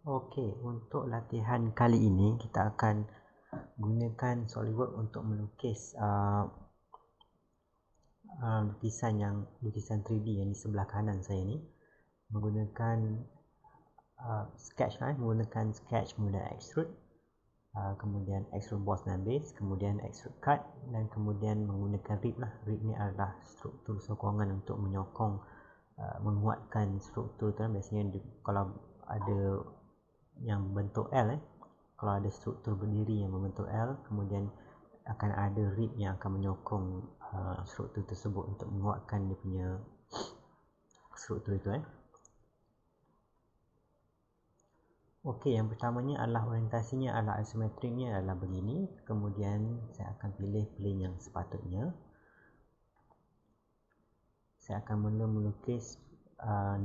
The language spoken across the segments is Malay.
Okey, untuk latihan kali ini kita akan gunakan SolidWorks untuk melukis lukisan 3D yang di sebelah kanan saya ni, menggunakan sketch menggunakan sketch, kemudian extrude, kemudian extrude boss dan base, kemudian extrude cut, dan kemudian menggunakan rib lah. Rib ni adalah struktur sokongan untuk menyokong, menguatkan struktur tu. Biasanya kalau ada yang berbentuk L, kalau ada struktur berdiri yang berbentuk L, kemudian akan ada rib yang akan menyokong struktur tersebut untuk menguatkan dia punya struktur itu. Okey, yang pertamanya adalah orientasinya adalah isometriknya adalah begini. Kemudian saya akan pilih plane yang sepatutnya. Saya akan mula melukis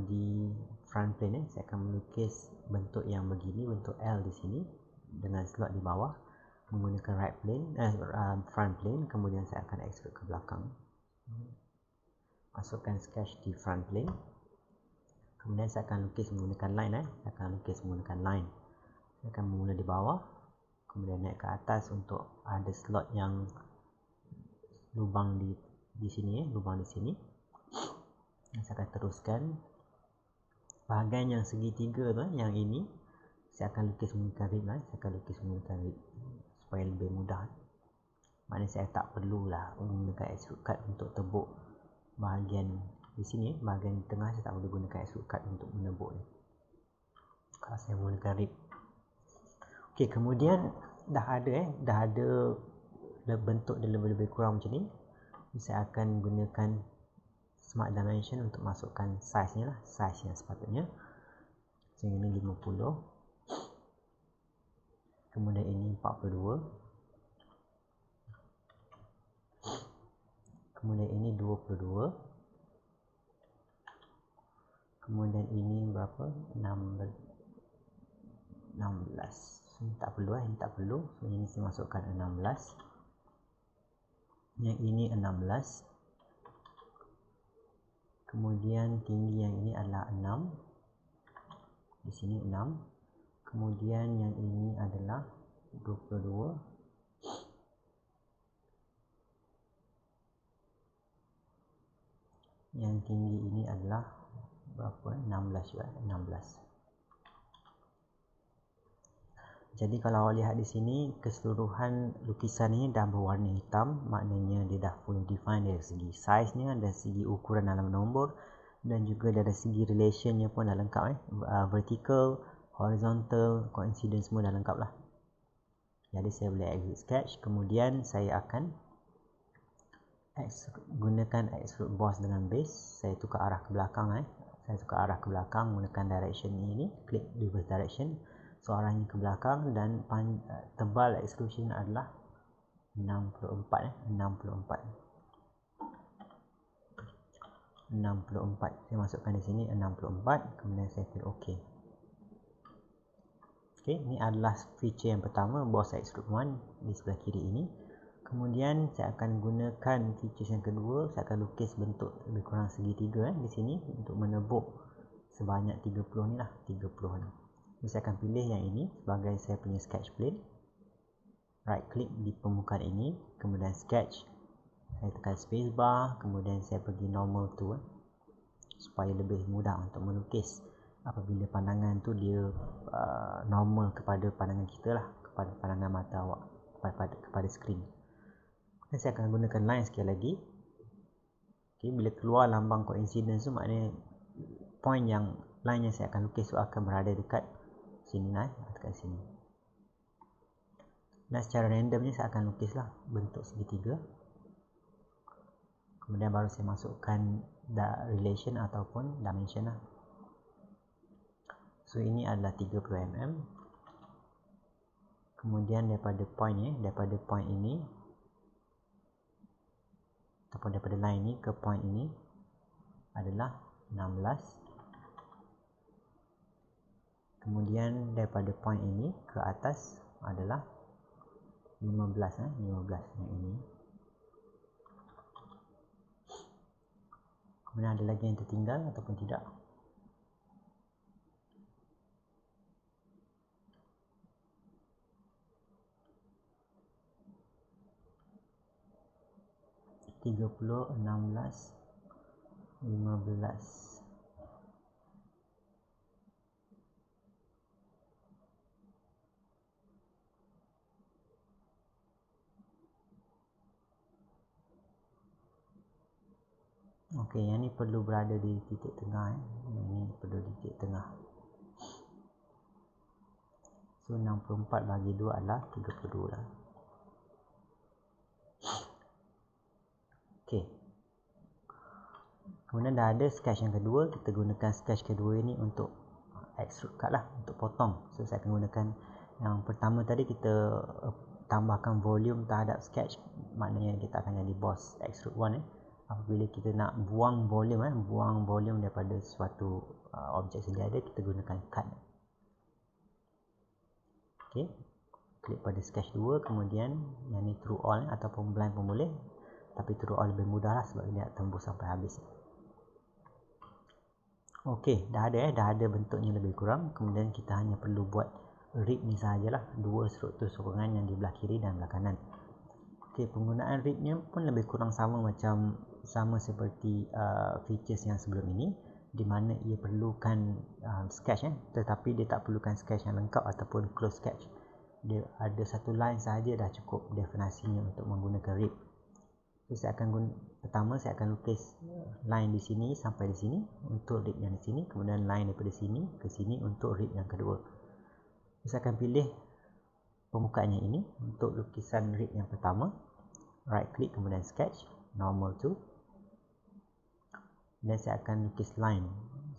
di front plane. Saya akan melukis bentuk yang begini, bentuk L di sini dengan slot di bawah menggunakan front plane. Kemudian saya akan extrude ke belakang, masukkan sketch di front plane. Kemudian saya akan lukis menggunakan line. Saya akan lukis menggunakan line. Saya akan mula di bawah, kemudian naik ke atas untuk ada slot yang lubang di sini, lubang di sini. Saya akan teruskan bahagian yang segitiga tu, yang ini saya akan lukis menggunakan rib. Saya akan lukis menggunakan rib supaya lebih mudah. Maknanya saya tak perlulah menggunakan extrude cut untuk tebuk bahagian di sini, bahagian tengah saya tak perlu gunakan extrude cut untuk menebuk ni kalau saya menggunakan rib. Okey, kemudian dah ada bentuk dia lebih kurang macam ni. Saya akan gunakan smart dimension untuk masukkan size nya lah, size yang sepatutnya. So ini 50, kemudian ini 42, kemudian ini 22, kemudian ini berapa, 16. Ini tak perlu, ini tak perlu. So ini saya masukkan 16, yang ini 16, kemudian tinggi yang ini adalah 6, di sini 6, kemudian yang ini adalah 22, yang tinggi ini adalah berapa, 16 juga, 16. Jadi kalau awak lihat di sini, keseluruhan lukisan ini dah berwarna hitam, maknanya dia dah full define dari segi size nya, dari segi ukuran dalam nombor, dan juga dari segi relation nya pun dah lengkap. Vertical, horizontal, coincidence semua dah lengkap lah. Jadi saya boleh exit sketch. Kemudian saya akan gunakan extrude boss dengan base. Saya tukar arah ke belakang. Saya tukar arah ke belakang menggunakan direction ini, klik reverse direction. So arahnya ke belakang, dan tebal extrusion adalah 64. 64. Saya masukkan di sini 64. Kemudian saya pilih OK. Okey, ini adalah feature yang pertama, boss extrude 1 di sebelah kiri ini. Kemudian saya akan gunakan feature yang kedua. Saya akan lukis bentuk lebih kurang segitiga di sini untuk menebuk sebanyak 30 ni lah, 30 ni. Saya akan pilih yang ini sebagai saya punya sketch plane. Right click di permukaan ini, kemudian sketch. Saya tekan spacebar, kemudian saya pergi normal to, supaya lebih mudah untuk melukis apabila pandangan tu dia normal kepada pandangan kita lah, kepada pandangan mata awak, kepada skrin. Dan saya akan gunakan line sekali lagi. Okay, bila keluar lambang coincidence tu, maknanya point yang line yang saya akan lukis tu akan berada dekat sini lah, dekat sini. Dan secara randomnya saya akan lukislah bentuk segitiga. Kemudian baru saya masukkan relation ataupun dimension lah. So ini adalah 30 mm. Kemudian daripada point ini ataupun daripada line ini ke point ini adalah 16. Kemudian daripada point ini ke atas adalah 15, 15 yang ini. Kemudian ada lagi yang tertinggal ataupun tidak. 30, 16, 15. Okey, yang ni perlu berada di titik tengah. Yang ni perlu di titik tengah. So 64 bagi 2 adalah 32 lah. Okey. Kemudian dah ada sketch yang kedua, kita gunakan sketch kedua ini untuk extrude cut lah, untuk potong. So saya akan gunakan yang pertama tadi, kita tambahkan volume terhadap sketch, maknanya kita akan jadi boss extrude 1 apabila kita nak buang volume daripada suatu objek sedia ada, kita gunakan cut. Okey, klik pada sketch 2, kemudian yang ni through all ataupun blind pun boleh, tapi through all lebih mudah lah sebab dia tembus sampai habis. Okey, dah ada bentuknya lebih kurang. Kemudian kita hanya perlu buat rib ni sahajalah, dua struktur sokongan yang di belah kiri dan belah kanan. Okey, penggunaan ribnya pun lebih kurang sama seperti features yang sebelum ini, di mana ia perlukan sketch tetapi dia tak perlukan sketch yang lengkap ataupun close sketch. Dia ada satu line sahaja dah cukup definasinya untuk menggunakan rib. So pertama saya akan lukis line di sini sampai di sini untuk rib yang di sini, kemudian line daripada sini ke sini untuk rib yang kedua. So, saya akan pilih permukaannya ini untuk lukisan rib yang pertama. Right click kemudian sketch, normal to. Dan saya akan lukis line.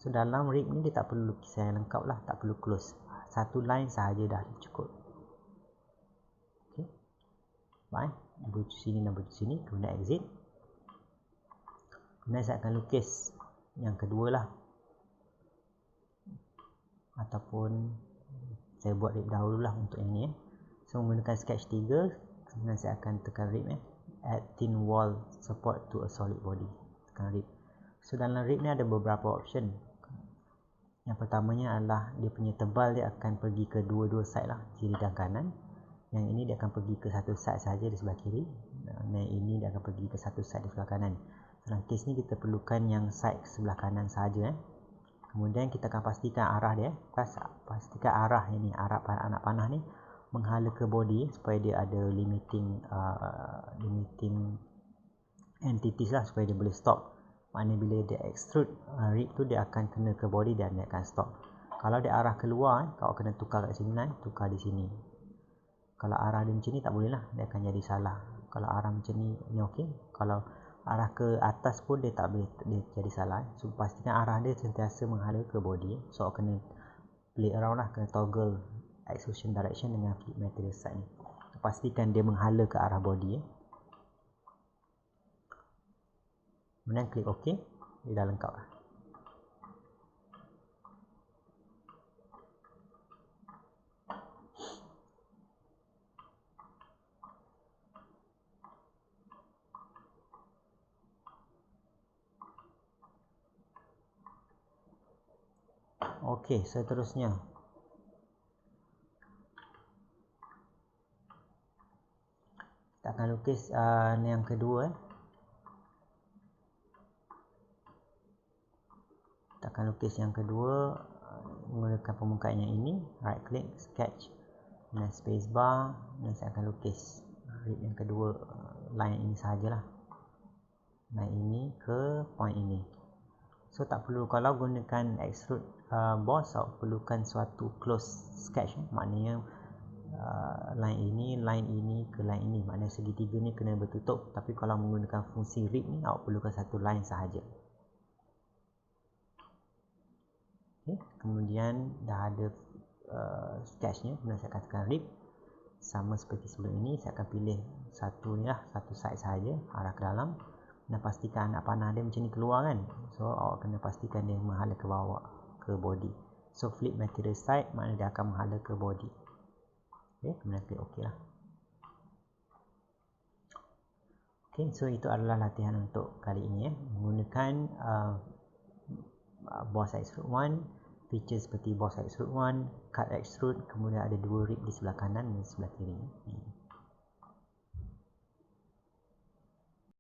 So dalam rib ni dia tak perlu lukisan yang lengkap lah, tak perlu close. Satu line sahaja dah cukup. Okey. Baik, bucu sini dan bucu sini, kemudian exit. Kemudian saya akan lukis yang kedua lah. Ataupun saya buat rib dahulu lah untuk yang ni. So menggunakan sketch 3, kemudian saya akan tekan rib add thin wall support to a solid body. Tekan rib. So dalam rib ni ada beberapa option. Yang pertamanya adalah dia punya tebal dia akan pergi ke dua-dua side lah, kiri dan kanan. Yang ini dia akan pergi ke satu side saja di sebelah kiri. Dan yang ini dia akan pergi ke satu side di sebelah kanan. Dalam kes ni kita perlukan yang side sebelah kanan saja. Kemudian kita akan pastikan arah dia. Pastikan arah ini, arah anak panah ni menghala ke body supaya dia ada limiting entities lah, supaya dia boleh stop. Maknanya bila dia extrude rib tu dia akan kena ke body dan dia akan stop. Kalau dia arah keluar, kau kena tukar kat sini lah, tukar di sini. Kalau arah dia macam ni tak boleh lah, dia akan jadi salah. Kalau arah macam ni okey. Kalau arah ke atas pun dia tak boleh, dia jadi salah. So pastikan arah dia sentiasa menghala ke body. So kena play around lah, kena toggle extrusion direction dengan flip material side ni. Pastikan dia menghala ke arah body. Kemudian klik OK, dia dah lengkap lah. Okey, seterusnya kita akan lukis yang kedua. Kita akan lukis yang kedua menggunakan permukaan yang ini. Right click, sketch, dan space bar. Dan saya akan lukis rib yang kedua, line ini sahajalah. Line ini ke point ini. So tak perlu, kalau gunakan extrude boss, perlukan suatu close sketch. Maknanya line ini ke line ini, maknanya segitiga ni kena bertutup. Tapi kalau menggunakan fungsi rib ni, awak perlukan satu line sahaja. Okay. Kemudian dah ada sketchnya, kemudian saya akan tekan rib. Sama seperti sebelum ini, saya akan pilih satu ni lah, satu side sahaja, arah ke dalam. Dan pastikan anak panah dia macam ni keluar kan. So awak kena pastikan dia menghala ke bawah, ke body. So flip material side, maknanya dia akan menghala ke body. Okay, kemudian klik OK lah. Okay, so itu adalah latihan untuk kali ini menggunakan boss extrude 1, feature seperti boss extrude 1, cut extrude, kemudian ada dua rib di sebelah kanan dan sebelah kiri.